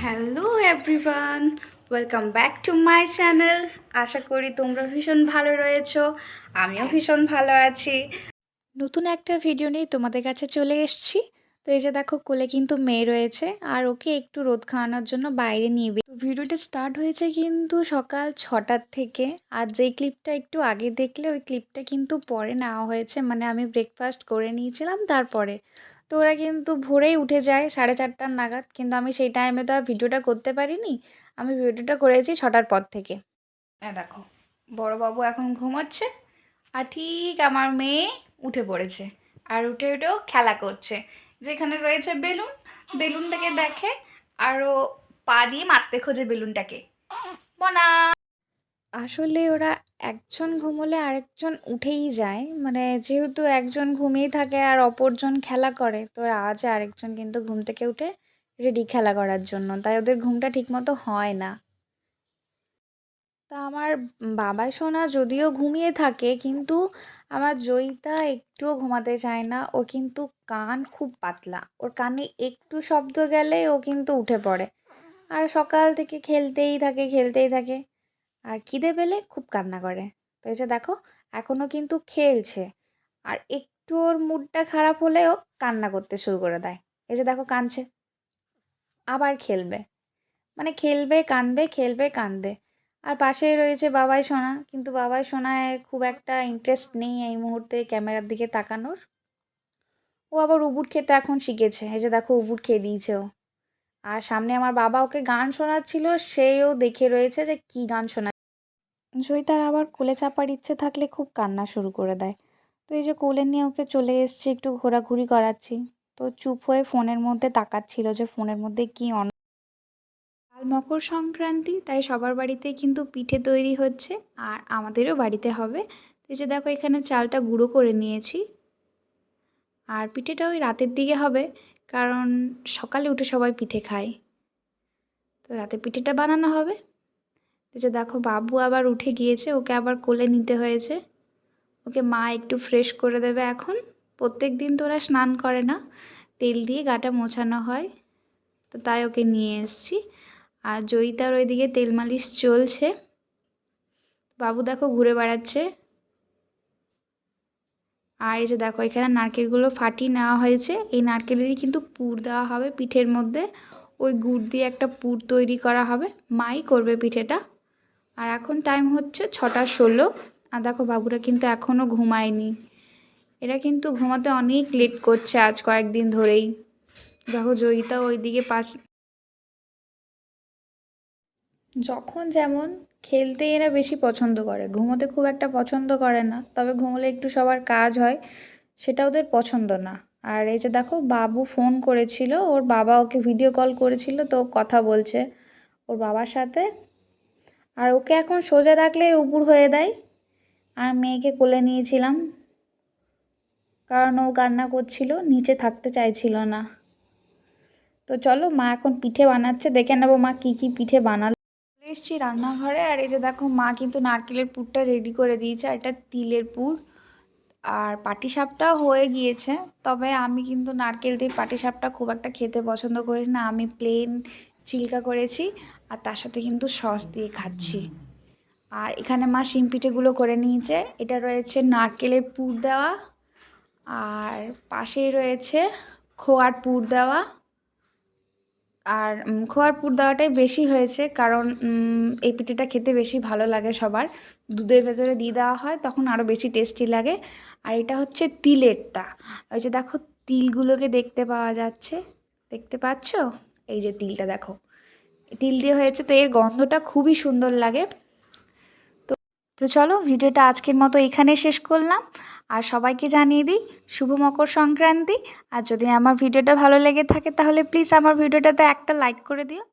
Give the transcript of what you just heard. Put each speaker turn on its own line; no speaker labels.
Hello everyone, welcome back to my channel. আশা করি তোমরা ভীষণ ভালো রয়েছো, আমিও ভীষণ ভালো আছি। নতুন একটা ভিডিও নিয়ে তোমাদের কাছে চলে এসেছি। তো এই যে দেখো, কোলে কিন্তু মেয়ে রয়েছে আর ওকে একটু রোদ খাওয়ানোর জন্য বাইরে নিয়ে ভিডিওটা স্টার্ট হয়েছে কিন্তু সকাল 6টার থেকে। আর যেই ক্লিপটা একটু আগে দেখলে ওই ক্লিপটা কিন্তু পরে নেওয়া হয়েছে, মানে আমি ব্রেকফাস্ট করে নিয়েছিলাম তারপরে। তো ওরা কিন্তু ভোরেই উঠে যায় 4:30 নাগাদ, কিন্তু আমি সেই টাইমে তো আর ভিডিওটা করতে পারিনি। আমি ভিডিওটা করেছি 6টার পর থেকে। হ্যাঁ দেখো, বড়বাবু এখন ঘুমোচ্ছে আর ঠিক আমার মেয়ে উঠে পড়েছে আর উঠে উঠেও খেলা করছে। যেখানে রয়েছে বেলুন, বেলুনটাকে দেখে আরও পা দিয়ে মারতে খোঁজে বেলুনটাকে। বনা আসলে ওরা একজন ঘুমোলে আরেকজন উঠেই যায়, মানে যেহেতু একজন ঘুমিয়ে থাকে আর অপরজন খেলা করে, তো আজ আরেকজন কিন্তু ঘুম থেকে উঠে রেডি খেলা করার জন্য, তাই ওদের ঘুমটা ঠিকমতো হয় না। তা আমার বাবাই সোনা যদিও ঘুমিয়ে থাকে, কিন্তু আমার জয়িতা একটুও ঘুমাতে চায় না। ওর কিন্তু কান খুব পাতলা, ওর কানে একটু শব্দ গেলে ও কিন্তু উঠে পড়ে আর সকাল থেকে খেলতেই থাকে খেলতেই থাকে। আর খিদে পেলে খুব কান্না করে। তো এই যে দেখো, এখনও কিন্তু খেলছে আর একটু ওর মুডটা খারাপ হলেও কান্না করতে শুরু করে দেয়। এই যে দেখো, কাঁদছে, আবার খেলবে, মানে খেলবে কাঁদবে খেলবে কাঁদবে। আর পাশেই রয়েছে বাবাই সোনা, কিন্তু বাবাই সোনায় খুব একটা ইন্টারেস্ট নেই এই মুহূর্তে ক্যামেরার দিকে তাকানোর। ও আবার উবুট খেতে এখন শিখেছে, এই যে দেখো উবুট খেয়ে দিয়েছে ও। আর সামনে আমার বাবা ওকে গান শোনাচ্ছিল, সেও দেখে রয়েছে যে কি গান শোনা। জয়িতার আবার কোলে চাপার ইচ্ছে থাকলে খুব কান্না শুরু করে দেয়। তো এই যে কোলে নিয়ে ওকে চলে এসেছি, একটু ঘোরাঘুরি করাচ্ছি। তো চুপ হয়ে ফোনের মধ্যে তাকাচ্ছিল যে ফোনের মধ্যে কি কাল মকর সংক্রান্তি, তাই সবার বাড়িতেই কিন্তু পিঠে তৈরি হচ্ছে আর আমাদেরও বাড়িতে হবে। তো এই যে দেখো, এখানে চালটা গুঁড়ো করে নিয়েছি আর পিঠেটা ওই রাতের দিকে হবে, কারণ সকালে উঠে সবাই পিঠে খায়, তো রাতে পিঠেটা বানানো হবে। এই যে দেখো, বাবু আবার উঠে গিয়েছে, ওকে আবার কোলে নিতে হয়েছে। ওকে মা একটু ফ্রেশ করে দেবে এখন। প্রত্যেক দিন তো ওরা স্নান করে না, তেল দিয়ে গাটা মোছানো হয়, তো তাই ওকে নিয়ে এসেছি। আর জয়িতার ওইদিকে তেল মালিশ চলছে। বাবু দেখো ঘুরে বেড়াচ্ছে। আর এই যে দেখো, এখানে নারকেলগুলো ফাটিয়ে নেওয়া হয়েছে, এই নারকেলেরই কিন্তু পুর দেওয়া হবে পিঠের মধ্যে। ওই গুড় দিয়ে একটা পুর তৈরি করা হবে, মাই করবে পিঠেটা। আর এখন টাইম হচ্ছে 6:16। আর দেখো, বাবুরা কিন্তু এখনও ঘুমায়নি, এরা কিন্তু ঘুমাতে অনেক লেট করছে আজ কয়েকদিন ধরেই। দেখো জয়িতা ওইদিকে যখন যেমন খেলতে এরা বেশি পছন্দ করে, ঘুমোতে খুব একটা পছন্দ করে না, তবে ঘুমোলে একটু সবার কাজ হয়, সেটা ওদের পছন্দ না। আর এই যে দেখো, বাবু ফোন করেছিল, ওর বাবা ওকে ভিডিও কল করেছিল, তো কথা বলছে ওর বাবার সাথে। আর ওকে এখন সোজা রাখলে উপুর হয়ে দেয়। আর মেয়েকে কোলে নিয়েছিলাম, কারণ ও কান্না করছিল, নিচে থাকতে চাইছিল না। তো চলো, মা এখন পিঠে বানাচ্ছে, দেখে নেবো মা কি কি পিঠে বানালো। চলে এসেছি রান্নাঘরে, আর এই যে দেখো, মা কিন্তু নারকেলের পুরটা রেডি করে দিয়েছে, আর এটা তিলের পুর। আর পাটিসাপটাও হয়ে গিয়েছে, তবে আমি কিন্তু নারকেল দিয়ে পাটিসাপটা খুব একটা খেতে পছন্দ করি না, আমি প্লেন চিল্কা করেছি আর তার সাথে কিন্তু সস দিয়ে খাচ্ছি। আর এখানে মা শিম পিঠেগুলো করে নিয়েছে, এটা রয়েছে নারকেলের পুর দেওয়া, আর পাশেই রয়েছে খোয়ার পুর দেওয়া। আর খোয়ার পুর দেওয়াটাই বেশি হয়েছে, কারণ এই পিঠেটা খেতে বেশি ভালো লাগে সবার। দুধের ভেতরে দিয়ে দেওয়া হয়, তখন আরও বেশি টেস্টি লাগে। আর এটা হচ্ছে তিলেরটা, ওই যে দেখো তিলগুলোকে দেখতে পাওয়া যাচ্ছে, দেখতে পাচ্ছ? এই যে তিলটা দেখো, তিল দিয়ে হয়েছে, তো এর গন্ধটা খুবই সুন্দর লাগে। তো চলো, ভিডিওটা আজকের মতো এখানে শেষ করলাম। আর সবাইকে জানিয়ে দিই শুভ মকর সংক্রান্তি। আর যদি আমার ভিডিওটা ভালো লেগে থাকে তাহলে প্লিজ আমার ভিডিওটাতে একটা লাইক করে দিও।